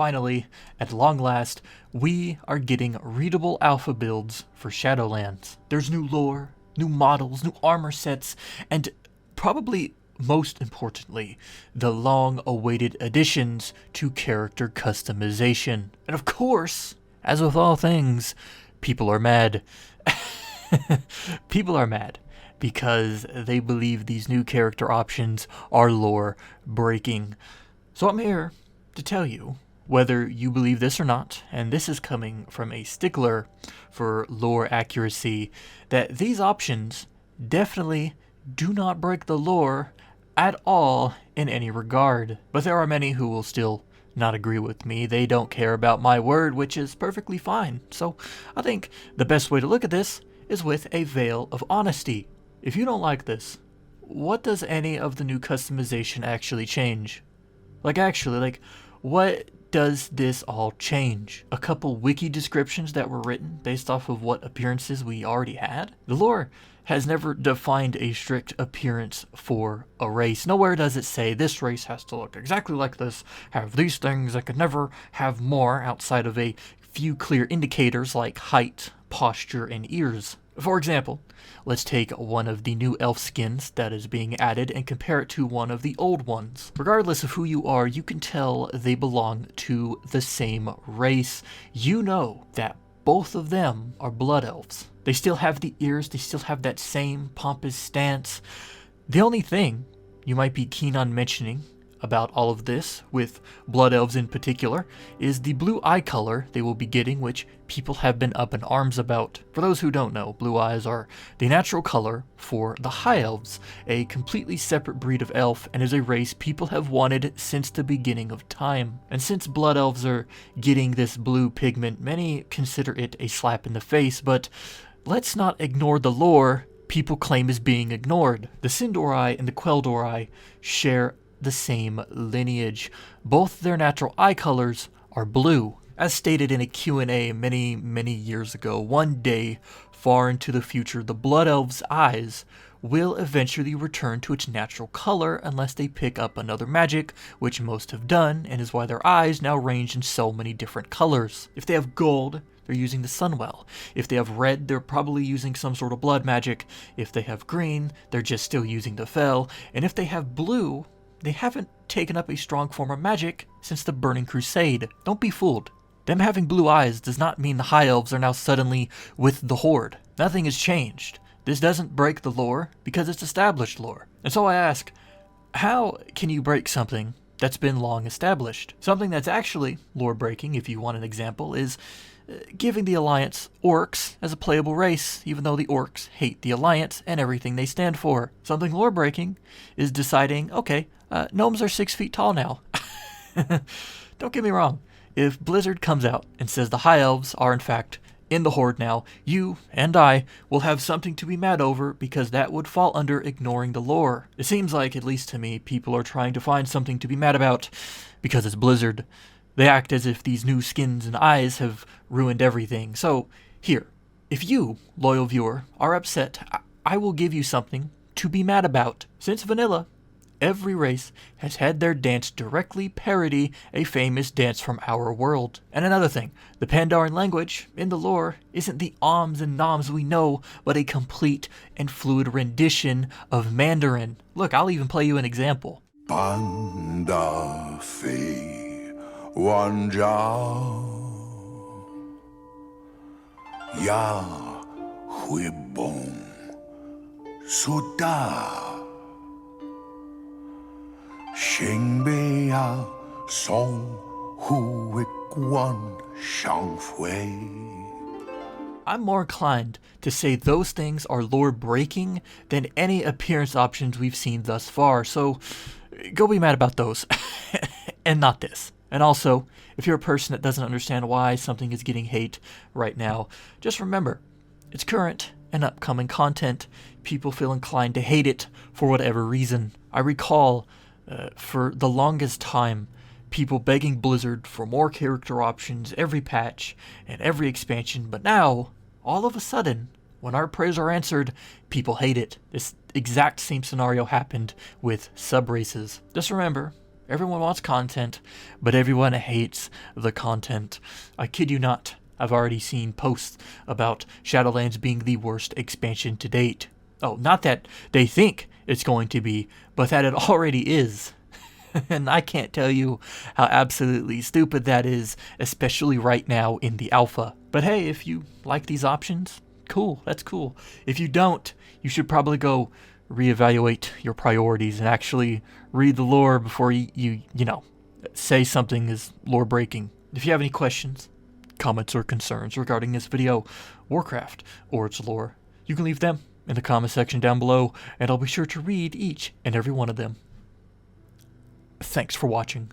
finally, at long last, we are getting readable alpha builds for Shadowlands. There's new lore, new models, new armor sets, and probably most importantly, the long-awaited additions to character customization. And of course, as with all things, people are mad. People are mad because they believe these new character options are lore breaking. So I'm here to tell you whether you believe this or not, and this is coming from a stickler for lore accuracy, that these options definitely do not break the lore at all in any regard. But there are many who will still not agree with me. They don't care about my word, which is perfectly fine. So I think the best way to look at this is with a veil of honesty. If you don't like this, what does any of the new customization actually change? What does this all change? A couple wiki descriptions that were written based off of what appearances we already had? The lore has never defined a strict appearance for a race. Nowhere does it say this race has to look exactly like this, have these things, I could never have more outside of a few clear indicators like height, posture, and ears. For example, let's take one of the new elf skins that is being added and compare it to one of the old ones. Regardless of who you are, you can tell they belong to the same race. You know that both of them are blood elves. They still have the ears, they still have that same pompous stance. The only thing you might be keen on mentioning about all of this, with blood elves in particular, is the blue eye color they will be getting, which people have been up in arms about. For those who don't know, blue eyes are the natural color for the high elves, a completely separate breed of elf, and is a race people have wanted since the beginning of time. And since blood elves are getting this blue pigment, many consider it a slap in the face, but let's not ignore the lore people claim is being ignored. The Sindorai and the Queldorai share the same lineage. Both their natural eye colors are blue. As stated in a Q&A many years ago, one day, far into the future, the Blood Elf's eyes will eventually return to its natural color unless they pick up another magic, which most have done, and is why their eyes now range in so many different colors. If they have gold, they're using the Sunwell. If they have red, they're probably using some sort of blood magic. If they have green, they're just still using the Fel. And if they have blue, they haven't taken up a strong form of magic since the Burning Crusade. Don't be fooled. Them having blue eyes does not mean the High Elves are now suddenly with the Horde. Nothing has changed. This doesn't break the lore because it's established lore. And so I ask, how can you break something that's been long established? Something that's actually lore breaking, if you want an example, is giving the Alliance orcs as a playable race, even though the orcs hate the Alliance and everything they stand for. Something lore breaking is deciding, okay, gnomes are 6 feet tall now. Don't get me wrong. If Blizzard comes out and says the High Elves are in fact in the Horde now, you and I will have something to be mad over because that would fall under ignoring the lore. It seems like, at least to me, people are trying to find something to be mad about because it's Blizzard. They act as if these new skins and eyes have ruined everything. So, here, if you, loyal viewer, are upset, I will give you something to be mad about. Since vanilla, every race has had their dance directly parody a famous dance from our world. And another thing, the Pandaren language in the lore isn't the oms and noms we know, but a complete and fluid rendition of Mandarin. Look, I'll even play you an example. Banda Fe Wanja Ya Huibong Suda Xingbei Song Hu Guan Shangfui. I'm more inclined to say those things are lore breaking than any appearance options we've seen thus far, so go be mad about those, and not this. And also, if you're a person that doesn't understand why something is getting hate right now, just remember, it's current and upcoming content. People feel inclined to hate it for whatever reason. I recall, for the longest time, people begging Blizzard for more character options every patch and every expansion, but now, all of a sudden, when our prayers are answered, people hate it. This exact same scenario happened with sub-races. Just remember, Everyone wants content, but everyone hates the content. I kid you not. I've already seen posts about Shadowlands being the worst expansion to date. Oh, not that they think it's going to be, but that it already is. And I can't tell you how absolutely stupid that is, especially right now in the alpha. But hey, if you like these options, cool, that's cool. If you don't, you should probably go reevaluate your priorities and actually read the lore before you say something is lore breaking. If you have any questions, comments, or concerns regarding this video, Warcraft, or its lore, you can leave them in the comment section down below, and I'll be sure to read each and every one of them. Thanks for watching.